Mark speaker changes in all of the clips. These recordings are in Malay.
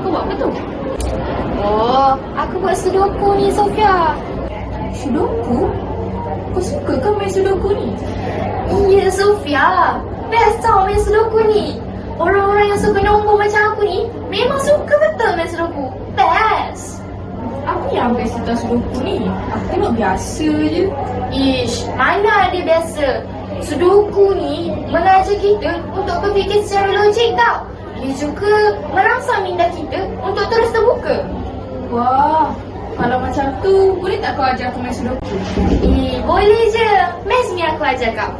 Speaker 1: Kau buat apa tu?
Speaker 2: Oh, aku buat sudoku ni, Sofia.
Speaker 1: Sudoku? Kau suka ke main sudoku ni?
Speaker 2: Iya, Sofia. Best tau main sudoku ni. Orang-orang yang suka nombor macam aku ni memang suka betul main sudoku. Best.
Speaker 1: Apa yang best tentang sudoku ni? Aku tengok biasa je.
Speaker 2: Ish, mana ada biasa. Sudoku ni mengajar kita untuk berfikir secara logik tau. Dia juga merangsang minda kita untuk terus terbuka.
Speaker 1: Wah, kalau macam tu, boleh tak kau ajar aku main sudoku?
Speaker 2: Boleh je. Best ni aku ajar kau.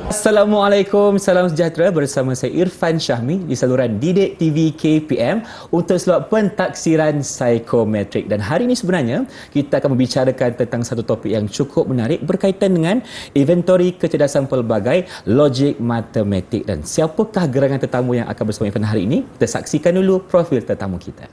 Speaker 3: Assalamualaikum, salam sejahtera bersama saya Irfan Syahmi di saluran Didik TV KPM untuk slot pentaksiran psikometrik. Dan hari ini sebenarnya kita akan membicarakan tentang satu topik yang cukup menarik berkaitan dengan inventori kecerdasan pelbagai logik matematik. Dan siapakah gerangan tetamu yang akan bersama Irfan hari ini? Kita saksikan dulu profil tetamu kita.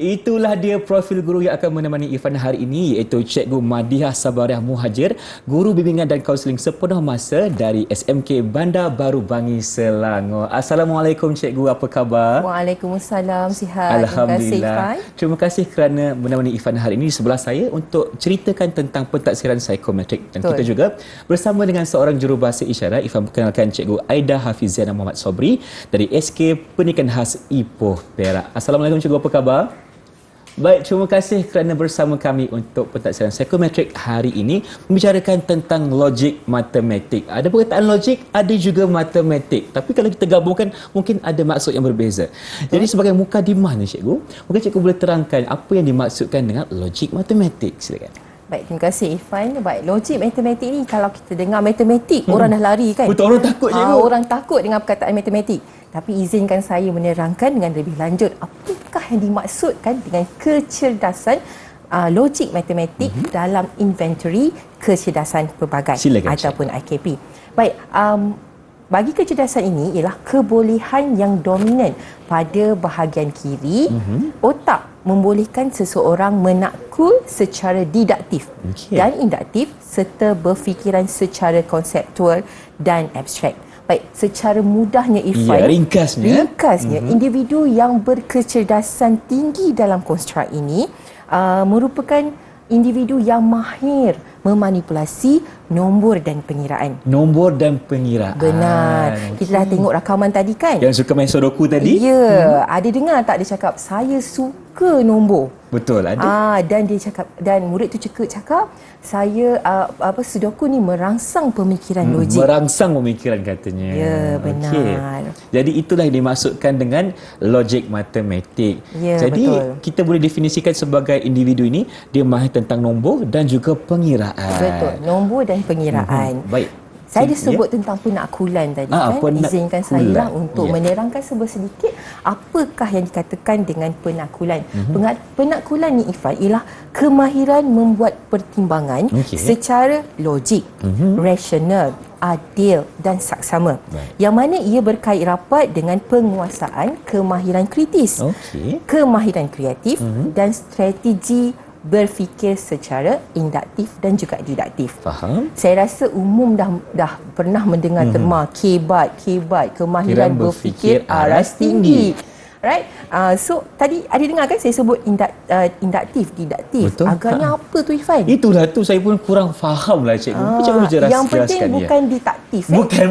Speaker 3: Itulah dia profil guru yang akan menemani Irfan hari ini, iaitu Cikgu Madiah Sabariah Muhajir, Guru Bimbingan dan Kaunseling Sepenuh Masa dari SMK Bandar Baru Bangi, Selangor. Assalamualaikum Cikgu, apa khabar?
Speaker 4: Waalaikumsalam, sihat.
Speaker 3: Alhamdulillah. Terima kasih kerana menemani Irfan hari ini di sebelah saya untuk ceritakan tentang pentaksiran psikometrik. Dan kita juga bersama dengan seorang jurubahasa isyarat. Irfan perkenalkan Cikgu Aida Hafiziana Muhammad Sobri dari SK Pendidikan Khas Ipoh, Perak. Assalamualaikum Cikgu, apa khabar? Baik, terima kasih kerana bersama kami untuk pentaksiran psikometrik hari ini membicarakan tentang logik matematik. Ada perkataan logik, ada juga matematik. Tapi kalau kita gabungkan, mungkin ada maksud yang berbeza. Jadi sebagai mukadimah ni Cikgu, mungkin Cikgu boleh terangkan apa yang dimaksudkan dengan logik matematik. Silakan.
Speaker 4: Baik, terima kasih Irfan. Baik, logik matematik ni kalau kita dengar matematik, orang dah lari kan?
Speaker 3: Betul, orang takut Cikgu.
Speaker 4: Orang takut dengan perkataan matematik. Tapi izinkan saya menerangkan dengan lebih lanjut apakah yang dimaksudkan dengan kecerdasan logik matematik dalam inventory kecerdasan pelbagai.
Speaker 3: Silakan,
Speaker 4: ataupun IKP. Baik, bagi kecerdasan ini ialah kebolehan yang dominan pada bahagian kiri otak membolehkan seseorang menakul secara didaktif dan induktif serta berfikiran secara konseptual dan abstrak. Baik, secara mudahnya Irfan, ringkasnya individu yang berkecerdasan tinggi dalam konstruk ini merupakan individu yang mahir memanipulasi nombor dan pengiraan.
Speaker 3: Nombor dan pengiraan.
Speaker 4: Benar. Kita dah tengok rakaman tadi kan?
Speaker 3: Yang suka main sudoku tadi?
Speaker 4: Ya. Ada dengar tak dia cakap, saya suka nombor.
Speaker 3: Betul, ada.
Speaker 4: Dan dia cakap, dan murid tu cakap saya sudoku ni merangsang pemikiran logik.
Speaker 3: Merangsang pemikiran katanya.
Speaker 4: Ya, benar.
Speaker 3: Okay. Jadi itulah yang dimaksudkan dengan logik matematik.
Speaker 4: Ya,
Speaker 3: jadi
Speaker 4: betul.
Speaker 3: kita boleh definisikan sebagai individu ini dia mahir tentang nombor dan juga pengiraan.
Speaker 4: Betul, nombor dan pengiraan.
Speaker 3: Baik.
Speaker 4: Saya disebut tentang penakulan tadi kan. Izinkan saya lah untuk menerangkan sedikit apakah yang dikatakan dengan penakulan. Penakulan ni Irfan ialah kemahiran membuat pertimbangan secara logik, rasional, adil dan saksama. Yang mana ia berkait rapat dengan penguasaan kemahiran kritis, kemahiran kreatif dan strategi berfikir secara induktif dan juga didaktif.
Speaker 3: Faham?
Speaker 4: Saya rasa umum dah pernah mendengar terma KEBAT, kemahiran berfikir aras tinggi. Right? So tadi ada dengar kan saya sebut induktif, didaktif.
Speaker 3: Betul.
Speaker 4: Agaknya apa tu Irfan?
Speaker 3: Itulah tu saya pun kurang faham lah Cikgu. Cikgu jelaskan.
Speaker 4: Yang penting bukan didaktif.
Speaker 3: Bukan.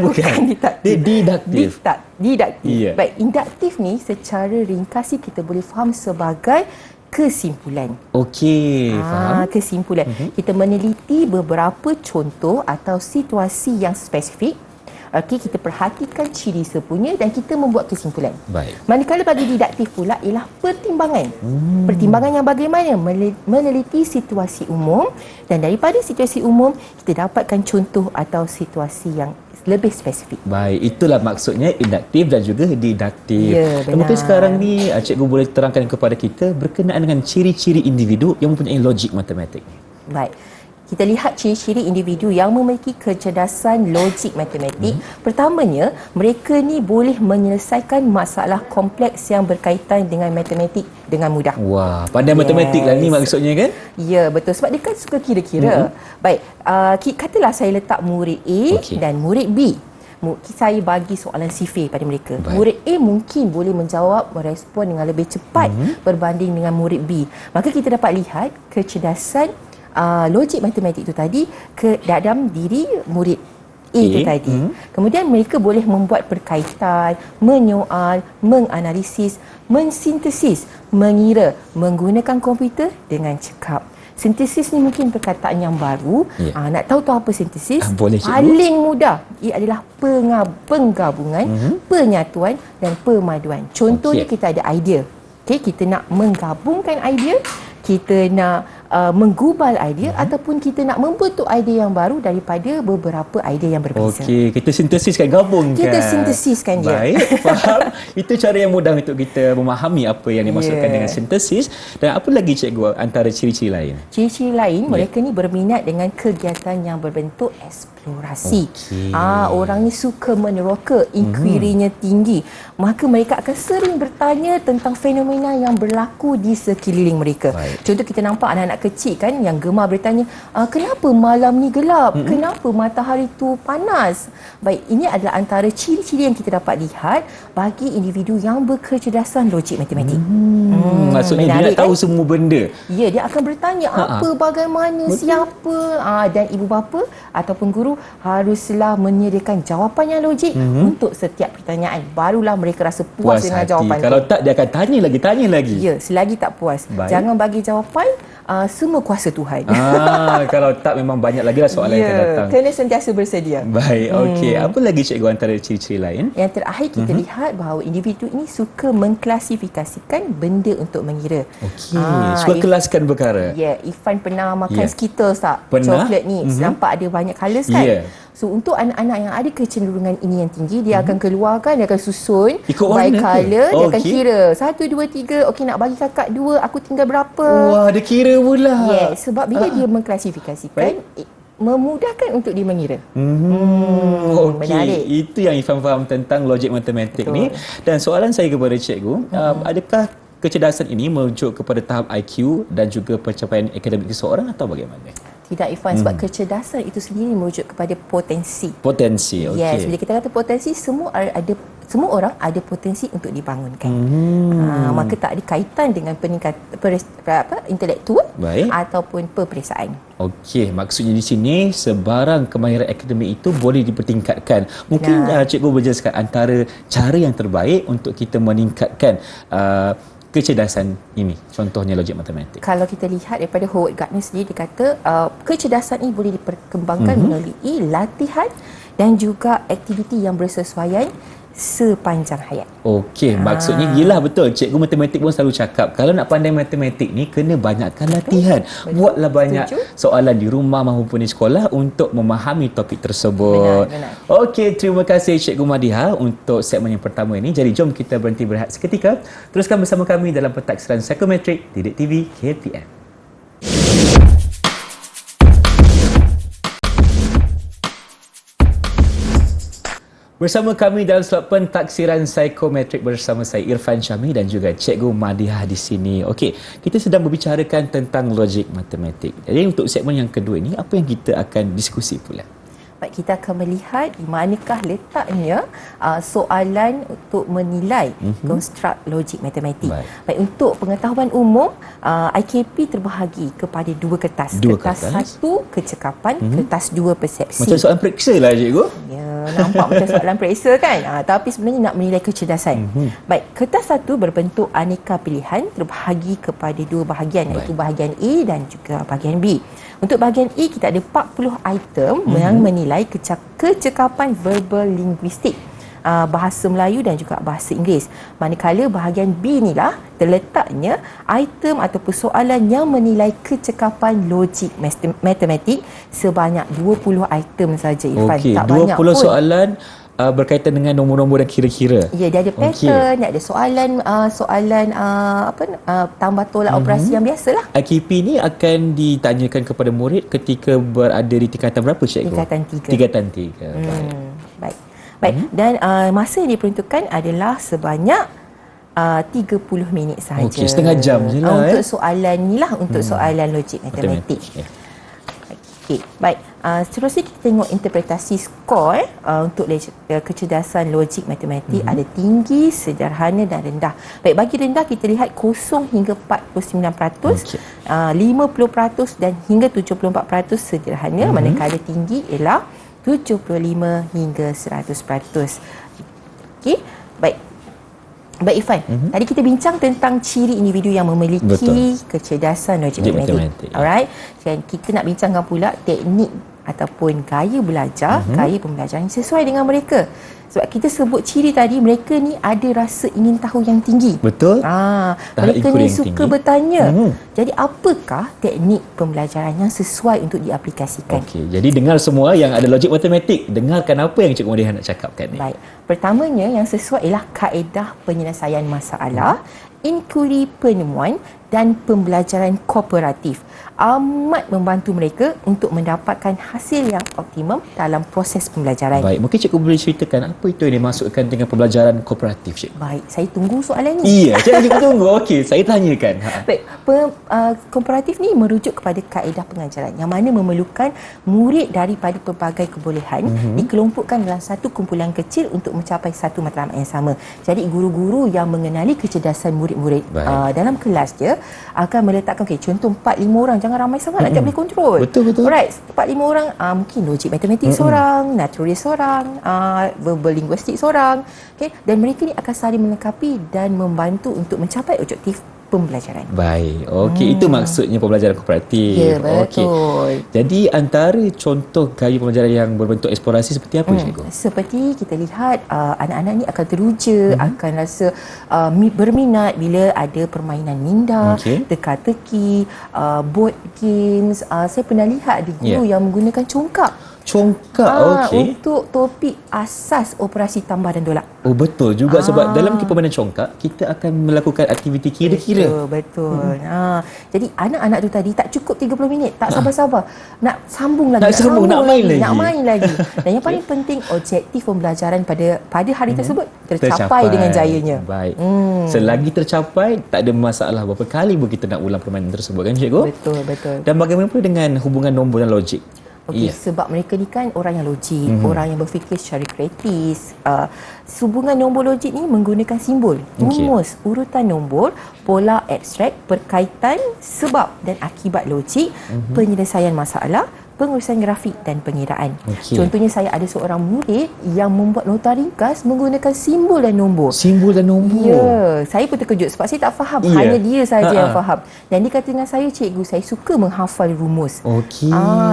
Speaker 4: Didaktif. Didaktif.
Speaker 3: Yeah.
Speaker 4: Baik, induktif ni secara ringkas kita boleh faham sebagai kesimpulan.
Speaker 3: Okey, faham.
Speaker 4: Kesimpulan. Kita meneliti beberapa contoh atau situasi yang spesifik. Okey, kita perhatikan ciri sepunya dan kita membuat kesimpulan.
Speaker 3: Baik.
Speaker 4: Manakala bagi didaktif pula ialah pertimbangan. Pertimbangan yang bagaimana? Meneliti situasi umum dan daripada situasi umum kita dapatkan contoh atau situasi yang lebih spesifik.
Speaker 3: Baik, itulah maksudnya induktif dan juga didaktif.
Speaker 4: Ya,
Speaker 3: Dan mungkin
Speaker 4: benar.
Speaker 3: sekarang ni cikgu boleh terangkan kepada kita berkenaan dengan ciri-ciri individu yang mempunyai logik matematik.
Speaker 4: Baik. Kita lihat ciri-ciri individu yang memiliki kecerdasan logik matematik. Pertamanya, mereka ni boleh menyelesaikan masalah kompleks yang berkaitan dengan matematik dengan mudah.
Speaker 3: Wah, pandai matematik lah ni maksudnya kan?
Speaker 4: Ya, betul. Sebab dia kan suka kira-kira. Baik, katalah saya letak murid A dan murid B. Saya bagi soalan sifir pada mereka.
Speaker 3: Baik.
Speaker 4: Murid A mungkin boleh menjawab, merespon dengan lebih cepat berbanding dengan murid B. Maka kita dapat lihat kecerdasan logik matematik itu tadi ke dalam diri murid A itu tadi. Kemudian mereka boleh membuat perkaitan, menyoal, menganalisis, mensintesis, mengira menggunakan komputer dengan cekap. Sintesis ni mungkin perkataan yang baru. Nak tahu apa sintesis?
Speaker 3: Boleh, cikgu.
Speaker 4: Paling mudah. Ia adalah penggabungan, penyatuan dan pemaduan. Contohnya kita ada idea. Kita nak menggabungkan idea, kita nak menggubal idea ataupun kita nak membentuk idea yang baru daripada beberapa idea yang berbeza.
Speaker 3: Okey, kita sintesiskan, gabungkan.
Speaker 4: Kita sintesiskan dia.
Speaker 3: Baik, faham. Itu cara yang mudah untuk kita memahami apa yang dimaksudkan dengan sintesis. Dan apa lagi cikgu antara ciri-ciri lain?
Speaker 4: Ciri-ciri lain, mereka ni berminat dengan kegiatan yang berbentuk eksplorasi. Orang ni suka meneroka, inquiry-nya tinggi. Maka mereka akan sering bertanya tentang fenomena yang berlaku di sekeliling mereka. Contoh kita nampak anak-anak kecil kan yang gemar bertanya, kenapa malam ni gelap? Kenapa matahari tu panas? Baik, ini adalah antara ciri-ciri yang kita dapat lihat bagi individu yang berkecerdasan logik matematik.
Speaker 3: Maksudnya dia nak tahu semua benda.
Speaker 4: Ya, dia akan bertanya apa, bagaimana, siapa, dan ibu bapa ataupun guru haruslah menyediakan jawapan yang logik untuk setiap pertanyaan. Barulah mereka rasa puas dengan
Speaker 3: hati.
Speaker 4: jawapan
Speaker 3: Kalau
Speaker 4: tu.
Speaker 3: tak, dia akan tanya lagi.
Speaker 4: Ya, selagi tak puas.
Speaker 3: Baik.
Speaker 4: Jangan bagi jawapan semua kuasa Tuhan.
Speaker 3: Kalau tak, memang banyak lagi lah soalan yang akan datang.
Speaker 4: Kena sentiasa bersedia.
Speaker 3: Baik, okey. Apa lagi cikgu antara ciri-ciri lain?
Speaker 4: Yang terakhir kita lihat bahawa individu ini suka mengklasifikasikan benda untuk mengira.
Speaker 3: Okey, suka kelaskan perkara.
Speaker 4: Ya, Ifan pernah makan Skittles tak?
Speaker 3: Pernah.
Speaker 4: Coklat ni. Nampak ada banyak colours kan?
Speaker 3: Ya.
Speaker 4: So untuk anak-anak yang ada kecenderungan ini yang tinggi, dia akan keluarkan, dia akan susun
Speaker 3: ikut
Speaker 4: by
Speaker 3: warna ke?
Speaker 4: colour, dia akan kira 1, 2, 3, okey nak bagi kakak 2, aku tinggal berapa.
Speaker 3: Wah, dia kira pula.
Speaker 4: Yes, sebab bila dia mengklasifikasikan, memudahkan untuk dia mengira.
Speaker 3: Okey,
Speaker 4: menarik.
Speaker 3: itu yang Ifan faham tentang logik matematik ni. Dan soalan saya kepada cikgu, adakah kecerdasan ini merujuk kepada tahap IQ dan juga pencapaian akademik seseorang atau bagaimana?
Speaker 4: Tidak, Ifan, sebab kecerdasan itu sendiri merujuk kepada potensi.
Speaker 3: Potensi, okey.
Speaker 4: Yes, bila kita kata potensi, semua orang ada potensi untuk dibangunkan. Maka tak ada kaitan dengan intelektual ataupun peperiksaan.
Speaker 3: Okey, maksudnya di sini sebarang kemahiran akademik itu boleh dipertingkatkan. Mungkin cikgu berjelaskan antara cara yang terbaik untuk kita meningkatkan kecerdasan ini, contohnya logik matematik.
Speaker 4: Kalau kita lihat daripada Howard Gardner sendiri, dia kata kecerdasan ini boleh diperkembangkan melalui latihan dan juga aktiviti yang bersesuaian sepanjang hayat.
Speaker 3: Okey, maksudnya yelah betul. Cikgu matematik pun selalu cakap, kalau nak pandai matematik ni kena banyakkan latihan. Buatlah banyak soalan di rumah maupun di sekolah untuk memahami topik tersebut.
Speaker 4: Benar.
Speaker 3: Okey, terima kasih Cikgu Madiha untuk segmen yang pertama ini. Jadi jom kita berhenti berehat seketika. Teruskan bersama kami dalam Pentaksiran Psikometrik Didik TV KPM. Bersama kami dalam slot Pentaksiran Psikometrik bersama saya Irfan Syami dan juga Cikgu Madiha di sini. Okey, kita sedang berbicarakan tentang logik matematik. Jadi untuk segmen yang kedua ini, apa yang kita akan diskusi pula?
Speaker 4: Baik, kita akan melihat di manakah letaknya soalan untuk menilai konstruk logik matematik. Baik, untuk pengetahuan umum, IKP terbahagi kepada dua kertas. Kertas satu, kecekapan, kertas dua, persepsi.
Speaker 3: Macam soalan periksa lah cikgu.
Speaker 4: Ya, nampak macam soalan periksa kan? Tapi sebenarnya nak menilai kecerdasan. Baik, kertas satu berbentuk aneka pilihan terbahagi kepada dua bahagian, iaitu bahagian A dan juga bahagian B. Untuk bahagian A, kita ada 40 item yang menilai kecekapan verbal linguistik. bahasa Melayu dan juga bahasa Inggeris. Manakala bahagian B inilah terletaknya item atau persoalan yang menilai kecekapan logik matematik sebanyak 20 item saja, Irfan.
Speaker 3: Okey,
Speaker 4: Tak
Speaker 3: 20
Speaker 4: banyak pun.
Speaker 3: soalan berkaitan dengan nombor-nombor dan kira-kira.
Speaker 4: Ya, dia ada pattern, dia ada soalan tambah tolak operasi yang biasalah.
Speaker 3: IKP ni akan ditanyakan kepada murid ketika berada di tingkatan berapa, cikgu?
Speaker 4: Tingkatan 3.
Speaker 3: Tingkatan 3.
Speaker 4: Baik. Baik. Dan masa yang diperuntukkan adalah sebanyak 30 minit sahaja.
Speaker 3: Okey, setengah jam je lah.
Speaker 4: Untuk soalan ni lah, untuk soalan logik matematik.
Speaker 3: Ya.
Speaker 4: Okey, baik. Seterusnya kita tengok interpretasi skor untuk kecerdasan logik matematik. Ada tinggi, sederhana dan rendah. Baik, bagi rendah kita lihat 0 hingga 49%, 50% dan hingga 74% sederhana, manakala tinggi ialah 75 hingga 100%. Okey, baik. Baik Irfan, tadi kita bincang tentang ciri individu yang memiliki kecerdasan logik matematik. Alright. Dan kita nak bincangkan pula teknik ataupun gaya belajar, gaya pembelajaran yang sesuai dengan mereka. Sebab kita sebut ciri tadi, mereka ni ada rasa ingin tahu yang tinggi.
Speaker 3: Betul.
Speaker 4: Mereka ni suka bertanya. Jadi apakah teknik pembelajaran yang sesuai untuk diaplikasikan?
Speaker 3: Okey, jadi dengar semua yang ada logik matematik, dengarkan apa yang Cikgu Madiha nak cakapkan ni.
Speaker 4: Baik. Pertamanya yang sesuai ialah kaedah penyelesaian masalah, inquiry penemuan dan pembelajaran kooperatif. Amat membantu mereka untuk mendapatkan hasil yang optimum dalam proses pembelajaran.
Speaker 3: Baik, mungkin Cikgu boleh ceritakan apa itu yang dimaksudkan dengan pembelajaran kooperatif, Cikgu?
Speaker 4: Baik, saya tunggu soalan ni.
Speaker 3: Iya, Cikgu tunggu. Okey, saya tanyakan.
Speaker 4: Baik, kooperatif ni merujuk kepada kaedah pengajaran yang mana memerlukan murid daripada pelbagai kebolehan dikelompokkan dalam satu kumpulan kecil untuk mencapai satu matlamat yang sama. Jadi guru-guru yang mengenali kecerdasan murid-murid dalam kelas dia akan meletakkan contoh 4-5 orang, jangan ramai sangat nak tak boleh kontrol.
Speaker 3: Betul.
Speaker 4: Alright, 4-5 orang mungkin logik matematik seorang, naturalis seorang, verbal linguistik seorang. Dan mereka ni akan saling melengkapi dan membantu untuk mencapai objektif pembelajaran.
Speaker 3: Baik. Okey, itu maksudnya pembelajaran kooperatif.
Speaker 4: Ya, betul.
Speaker 3: Okey. Jadi antara contoh gaya pembelajaran yang berbentuk eksplorasi seperti apa, Cikgu?
Speaker 4: Seperti kita lihat anak-anak ni akan teruja, akan rasa berminat bila ada permainan minda, teka-teki, board games. Saya pernah lihat ada guru yang menggunakan congkak. Untuk topik asas operasi tambah dan tolak.
Speaker 3: Oh, betul juga sebab dalam permainan congkak kita akan melakukan aktiviti kira-kira.
Speaker 4: Betul. Jadi anak-anak tu tadi tak cukup 30 minit, tak sabar-sabar nak sambung lagi,
Speaker 3: nak main lagi.
Speaker 4: Dan yang paling penting objektif pembelajaran pada hari tersebut tercapai dengan jayanya.
Speaker 3: Baik. Selagi tercapai tak ada masalah berapa kali pun kita nak ulang permainan tersebut, kan Cikgu?
Speaker 4: Betul.
Speaker 3: Dan bagaimana pula dengan hubungan nombor dan logik?
Speaker 4: Sebab mereka ni kan orang yang logik, orang yang berfikir secara kritis. Hubungan nombor logik ni menggunakan simbol, rumus, urutan nombor, pola abstrak, perkaitan, sebab dan akibat logik, penyelesaian masalah, pengurusan grafik dan pengiraan. Contohnya saya ada seorang murid yang membuat nota ringkas menggunakan simbol dan nombor. Ya, saya pun terkejut sebab saya tak faham. Hanya dia saja yang faham. Dan dia kata dengan saya, cikgu, saya suka menghafal rumus.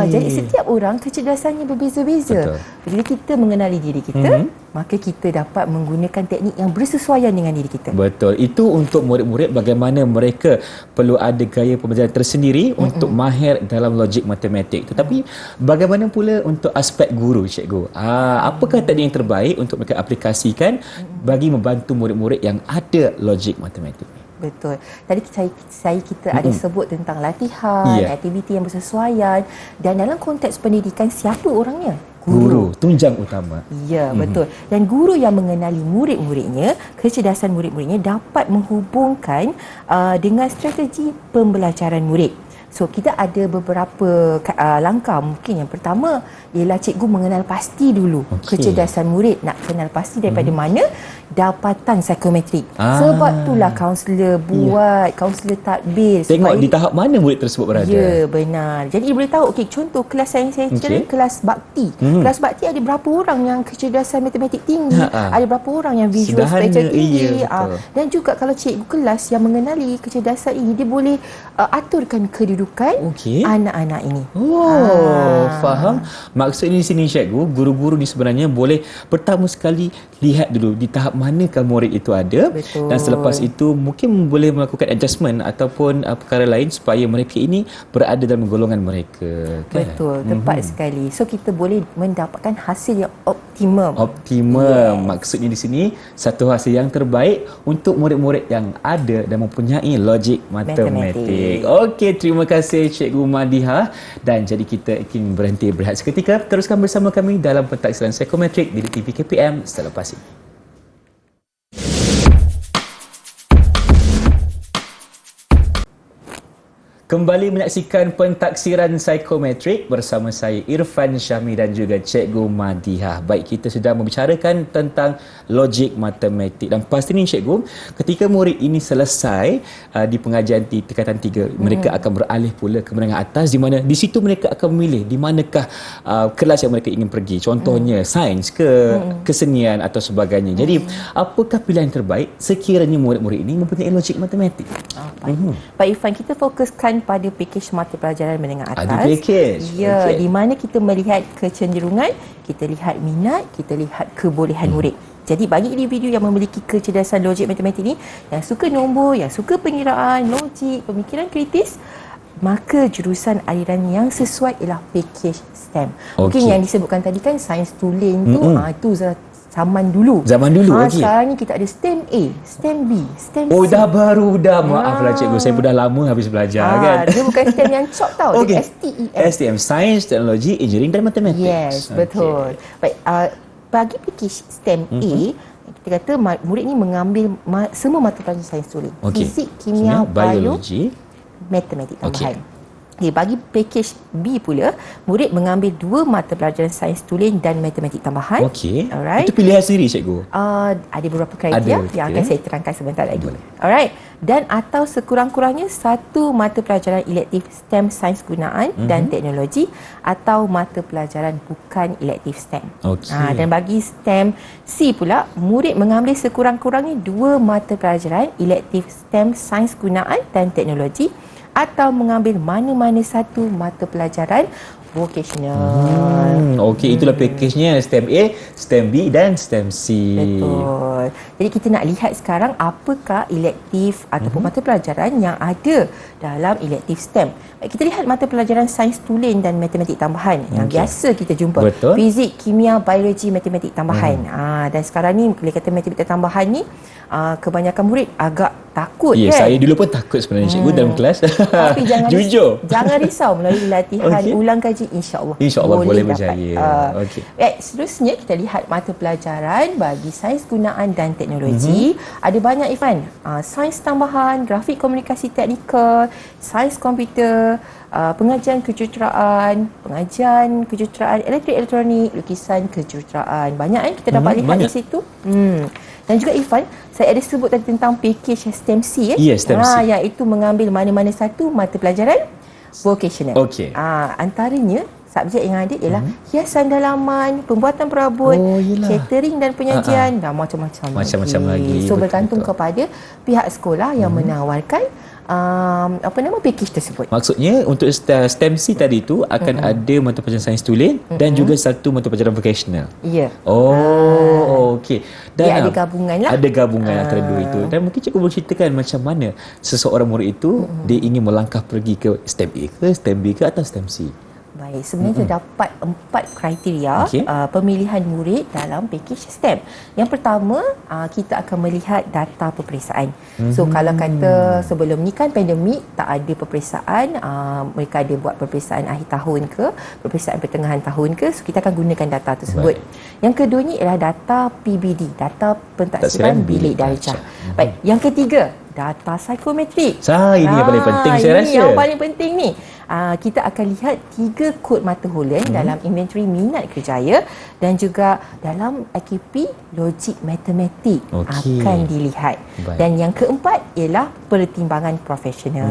Speaker 4: Jadi setiap orang kecerdasannya berbeza-beza. Bila kita mengenali diri kita, maka kita dapat menggunakan teknik yang bersesuaian dengan diri kita.
Speaker 3: Betul. Itu untuk murid-murid bagaimana mereka perlu ada gaya pembelajaran tersendiri untuk mahir dalam logik matematik. Tetapi bagaimana pula untuk aspek guru, cikgu? Apakah teknik yang terbaik untuk mereka aplikasikan bagi membantu murid-murid yang ada logik matematik?
Speaker 4: Betul. Tadi kita ada sebut tentang latihan, aktiviti yang bersesuaian, dan dalam konteks pendidikan siapa orangnya?
Speaker 3: Guru, tunjang utama.
Speaker 4: Ya, betul. Dan guru yang mengenali murid-muridnya, kecerdasan murid-muridnya dapat menghubungkan dengan strategi pembelajaran murid. So, kita ada beberapa langkah. Mungkin yang pertama ialah cikgu mengenal pasti dulu kecerdasan murid. Nak kenal pasti daripada mana? Dapatan psikometrik. Sebab itulah kaunselor buat, kaunselor tadbir.
Speaker 3: Tengok di tahap mana murid tersebut berada.
Speaker 4: Ya, benar. Jadi dia boleh tahu, contoh kelas saya cerita, kelas bakti. Kelas bakti ada berapa orang yang kecerdasan matematik tinggi, ada berapa orang yang visual spatial tinggi. Dan juga kalau cikgu kelas yang mengenali kecerdasan ini, dia boleh aturkan kedudukan kedudukan
Speaker 3: Okey.
Speaker 4: anak-anak ini.
Speaker 3: Faham. Maksud di sini cikgu, guru-guru ni sebenarnya boleh pertama sekali lihat dulu di tahap manakah murid itu ada.
Speaker 4: Betul.
Speaker 3: Dan selepas itu mungkin boleh melakukan adjustment ataupun perkara lain supaya mereka ini berada dalam golongan mereka. Kan?
Speaker 4: Betul, tepat sekali. So kita boleh mendapatkan hasil yang optimum.
Speaker 3: Optimum. Maksudnya di sini satu hasil yang terbaik untuk murid-murid yang ada dan mempunyai logik matematik. Okey, terima kasih Cikgu Madiha. Dan jadi kita ingin berhenti berehat seketika. Teruskan bersama kami dalam pentaksiran psikometrik di TV KPM selepas ini. Kembali menyaksikan pentaksiran psikometrik bersama saya Irfan Syahmi dan juga Cikgu Madiha. Baik, kita sedang membicarakan tentang logik matematik dan pastinya Cikgu, ketika murid ini selesai di pengajian di tingkatan 3, mereka akan beralih pula ke menengah atas di mana di situ mereka akan memilih di manakah kelas yang mereka ingin pergi. Contohnya sains ke kesenian atau sebagainya. Jadi, apakah pilihan terbaik sekiranya murid-murid ini mempunyai logik matematik?
Speaker 4: Pak Irfan, kita fokuskan pada pakej mata pelajaran menengah atas.
Speaker 3: Ada pakej.
Speaker 4: Ya, di mana kita melihat kecenderungan, kita lihat minat, kita lihat kebolehan murid. Jadi bagi individu yang memiliki kecerdasan logik matematik ni, yang suka nombor, yang suka pengiraan, logik, pemikiran kritis, maka jurusan aliran yang sesuai ialah pakej STEM. Mungkin yang disebutkan tadi kan sains tulen tu, itu zaman dulu.
Speaker 3: Zaman dulu, okey.
Speaker 4: Sekarang ni kita ada STEM A, STEM B, STEM C.
Speaker 3: Oh, dah baru dah. Maaflah cikgu, saya pun dah lama habis belajar kan.
Speaker 4: Dia bukan STEM yang cop tau.
Speaker 3: Okey.
Speaker 4: Dia STEM.
Speaker 3: STM, Sains, Teknologi, Engineering dan Matematik.
Speaker 4: Yes, betul. Baik, bagi pakej STEM A, kita kata murid ni mengambil semua mata pelajaran sains tulen. Fizik, kimia, biologi, matematik tambahan. Okay, bagi pakej B pula, murid mengambil 2 mata pelajaran sains tulen dan matematik tambahan.
Speaker 3: Okey.
Speaker 4: Alright.
Speaker 3: Itu pilihan sendiri cikgu?
Speaker 4: Ada beberapa kriteria yang akan saya terangkan sebentar lagi.
Speaker 3: Boleh.
Speaker 4: Alright. Dan atau sekurang-kurangnya 1 mata pelajaran elektif STEM sains gunaan dan teknologi atau mata pelajaran bukan elektif STEM.
Speaker 3: Okey.
Speaker 4: Dan bagi STEM C pula, murid mengambil sekurang-kurangnya 2 mata pelajaran elektif STEM sains gunaan dan teknologi atau mengambil mana-mana satu mata pelajaran vocational.
Speaker 3: Okey, itulah pakejnya STEM A, STEM B dan STEM C.
Speaker 4: Betul. Jadi kita nak lihat sekarang apakah elektif ataupun mata pelajaran yang ada dalam elektif STEM. Baik, kita lihat mata pelajaran sains tulen dan matematik tambahan yang biasa kita jumpa.
Speaker 3: Betul.
Speaker 4: Fizik, kimia, biologi, matematik tambahan. Dan sekarang ni boleh kata matematik tambahan ni kebanyakan murid agak takut
Speaker 3: Ya,
Speaker 4: kan?
Speaker 3: saya dulu pun takut sebenarnya cikgu dalam kelas.
Speaker 4: Tapi
Speaker 3: Jujur.
Speaker 4: jangan risau, melalui latihan ulang kaji insya-Allah
Speaker 3: Boleh
Speaker 4: dapat.
Speaker 3: berjaya. Okey.
Speaker 4: Baik, seterusnya kita lihat mata pelajaran bagi sains gunaan dan teknologi. Ada banyak Ifan. Sains tambahan, grafik komunikasi teknikal, sains komputer, pengajian kejuruteraan, elektrik elektronik, lukisan kejuruteraan. Banyak kan kita dapat lihat di situ. Dan juga Irfan, saya ada sebut tadi tentang pakej STEM C.
Speaker 3: Ya, STEM C.
Speaker 4: Iaitu mengambil mana-mana satu mata pelajaran vocational.
Speaker 3: Okey.
Speaker 4: Antaranya subjek yang ada ialah hiasan dalaman, pembuatan perabot, catering dan penyajian dan macam-macam.
Speaker 3: Macam-macam lagi.
Speaker 4: So
Speaker 3: Betul,
Speaker 4: bergantung kepada pihak sekolah yang menawarkan pakej tersebut.
Speaker 3: Maksudnya untuk STEM C tadi tu akan ada mata pelajaran sains tulen dan juga satu mata pelajaran vocational.
Speaker 4: Ya.
Speaker 3: Okey.
Speaker 4: Dia ada gabungan lah.
Speaker 3: Ada gabungan antara dua itu. Dan mungkin cikgu boleh ceritakan macam mana seseorang murid itu dia ingin melangkah pergi ke STEM A ke, STEM B ke atau STEM C.
Speaker 4: Baik, sebenarnya terdapat 4 kriteria pemilihan murid dalam pakej STEM. Yang pertama, kita akan melihat data peperiksaan. So kalau kata sebelum ni kan pandemik, tak ada peperiksaan, mereka ada buat peperiksaan akhir tahun ke, peperiksaan pertengahan tahun ke, so kita akan gunakan data tersebut. Yang keduanya ialah data PBD, data pentaksiran bilik darjah. Baik, yang ketiga, data psikometrik.
Speaker 3: Ini yang paling penting saya rasa.
Speaker 4: Ini yang paling penting ni. Kita akan lihat 3 kod mata hulen dalam inventory minat kerjaya dan juga dalam AKP logik matematik akan dilihat. Dan yang keempat ialah pertimbangan profesional.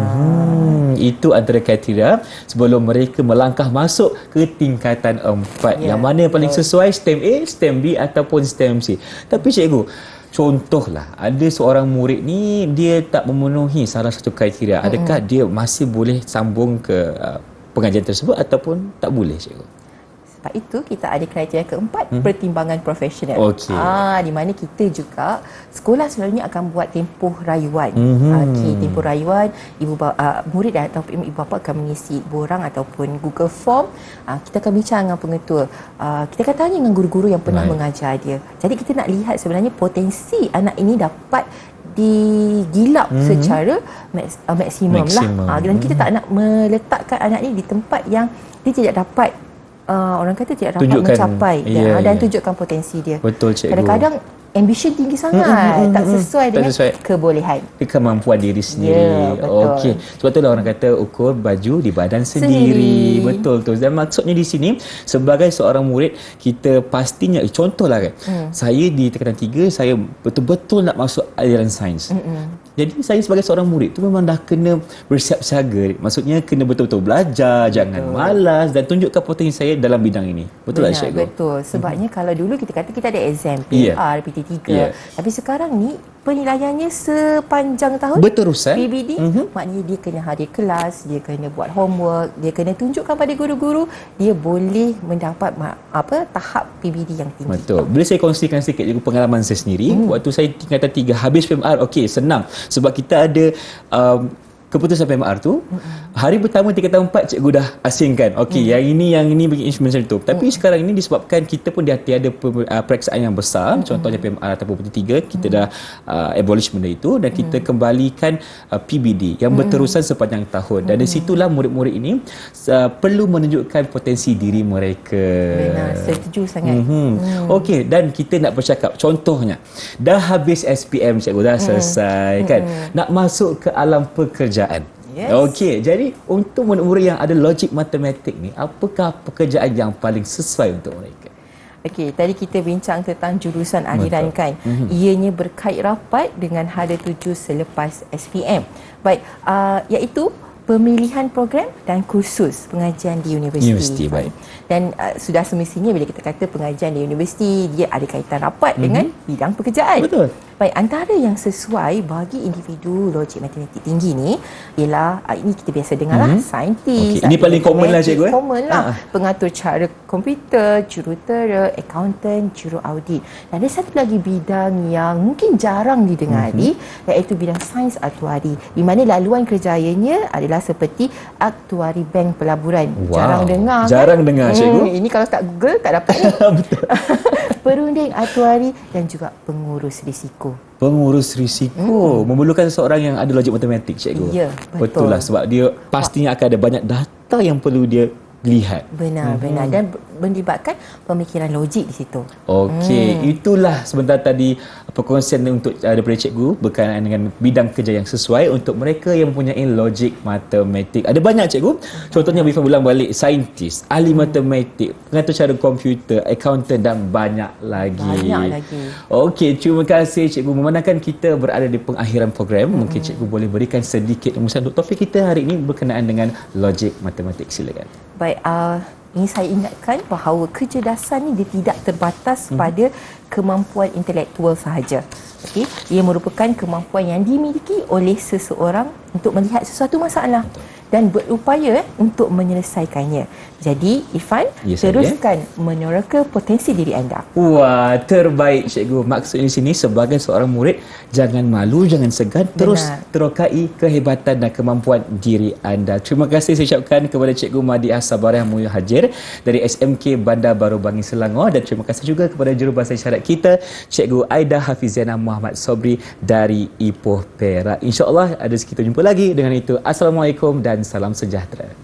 Speaker 3: Itu antara kriteria sebelum mereka melangkah masuk ke tingkatan 4. Yang mana yang paling sesuai STEM A, STEM B ataupun STEM C. Tapi cikgu, contohlah ada seorang murid ni dia tak memenuhi salah satu kriteria, adakah dia masih boleh sambung ke pengajian tersebut ataupun tak boleh, cikgu?
Speaker 4: Sebab itu kita ada kriteria keempat, pertimbangan profesional.
Speaker 3: Okey.
Speaker 4: Di mana kita juga sekolah selalunya akan buat tempoh rayuan. Okey, tempoh rayuan, murid ataupun ibu bapa akan mengisi borang ataupun Google Form. Kita akan bincang dengan pengetua. Kita akan tanya dengan guru-guru yang pernah mengajar dia. Jadi kita nak lihat sebenarnya potensi anak ini dapat digilap secara maksimum lah. Dan kita tak nak meletakkan anak ini di tempat yang dia tidak dapat orang kata tidak dapat mencapai dan tunjukkan potensi dia.
Speaker 3: Betul, cikgu.
Speaker 4: Kadang-kadang ambition tinggi sangat, tak sesuai dengan kebolehan,
Speaker 3: kemampuan diri sendiri. Okey. Sebab itulah orang kata ukur baju di badan sendiri. Betul tu. Dan maksudnya di sini sebagai seorang murid kita pastinya contohlah kan. Saya di tingkatan 3 saya betul-betul nak masuk aliran sains. Jadi saya sebagai seorang murid tu memang dah kena bersiap siaga. Maksudnya kena betul-betul belajar, jangan malas dan tunjukkan potensi saya dalam bidang ini. Betul tak, cikgu?
Speaker 4: Betul. Sebabnya kalau dulu kita kata kita ada exam PR, PT3. Tapi sekarang ni penilaiannya sepanjang tahun
Speaker 3: berterusan.
Speaker 4: PBD, maknanya dia kena hadir kelas, dia kena buat homework, dia kena tunjukkan pada guru-guru dia boleh mendapat tahap PBD yang tinggi.
Speaker 3: Betul. Boleh saya kongsikan sikit juga pengalaman saya sendiri. Waktu saya tingkatan 3 habis PMR, okey, senang. Sebab kita ada keputusan PMR tu, hari pertama tingkatan 4 cikgu dah asingkan. Okey, yang ini bagi macam tu. Tapi sekarang ini disebabkan kita pun tiada periksaan yang besar, contohnya PMR ataupun PT3, kita dah abolish benda itu dan kita kembalikan PBD yang berterusan sepanjang tahun. Dan dari situlah murid-murid ini perlu menunjukkan potensi diri mereka.
Speaker 4: Benar, setuju sangat.
Speaker 3: Okey, dan kita nak bercakap contohnya dah habis SPM cikgu, dah selesai kan, nak masuk ke alam pekerjaan. Okey, jadi untuk murid-murid yang ada logik matematik ni, apakah pekerjaan yang paling sesuai untuk mereka?
Speaker 4: Okey, tadi kita bincang tentang jurusan aliran kan. Ianya berkait rapat dengan hala tuju selepas SPM. Baik, iaitu pemilihan program dan kursus pengajian di universiti.
Speaker 3: Baik.
Speaker 4: Dan sudah semestinya bila kita kata pengajian di universiti, dia ada kaitan rapat dengan bidang pekerjaan.
Speaker 3: Betul.
Speaker 4: Baik, antara yang sesuai bagi individu logik matematik tinggi ni ialah ini kita biasa dengar lah, saintis.
Speaker 3: Ini paling common lah, cikgu.
Speaker 4: Common lah. Pengatur cara komputer, jurutera, accountant, juru audit. Dan ada satu lagi bidang yang mungkin jarang didengari, iaitu bidang sains aktuari, di mana laluan kerjayanya adalah seperti aktuari bank pelaburan. Jarang dengar
Speaker 3: Jarang dengar, cikgu.
Speaker 4: Ini kalau tak Google tak dapat ni.
Speaker 3: Betul.
Speaker 4: Perunding aktuari dan juga pengurus risiko.
Speaker 3: Pengurus risiko memerlukan seorang yang ada logik matematik, cikgu.
Speaker 4: Ya, betul.
Speaker 3: Betul lah, sebab dia pastinya akan ada banyak data yang perlu dia lihat.
Speaker 4: Benar. Dan melibatkan pemikiran logik di situ.
Speaker 3: Okey, itulah sebentar tadi perkongsian untuk daripada cikgu berkenaan dengan bidang kerja yang sesuai untuk mereka yang mempunyai logik matematik. Ada banyak, cikgu. Contohnya Bifan ulang balik, saintis, ahli matematik, pengatur cara komputer, accountant dan banyak lagi. Okey, terima kasih cikgu. Memandangkan kita berada di pengakhiran program, mungkin cikgu boleh berikan sedikit rumusan untuk topik kita hari ini berkenaan dengan logik matematik. Silakan.
Speaker 4: Baik, ini saya ingatkan bahawa kecerdasan ini dia tidak terbatas pada kemampuan intelektual sahaja. Okey, ia merupakan kemampuan yang dimiliki oleh seseorang untuk melihat sesuatu masalah dan berupaya untuk menyelesaikannya. Jadi, Ifan, teruskan meneroka potensi diri anda.
Speaker 3: Wah, terbaik, cikgu. Maksudnya di sini sebagai seorang murid, jangan malu, jangan segan, terus terokai kehebatan dan kemampuan diri anda. Terima kasih saya ucapkan kepada Cikgu Madiah Sabariah Mulia Hajer dari SMK Bandar Baru Bangi Selangor, dan terima kasih juga kepada jurubahasa isyarat kita, Cikgu Aida Hafiziana Muhammad Sobri dari Ipoh Perak. InsyaAllah ada kita jumpa lagi. Dengan itu, Assalamualaikum dan salam sejahtera.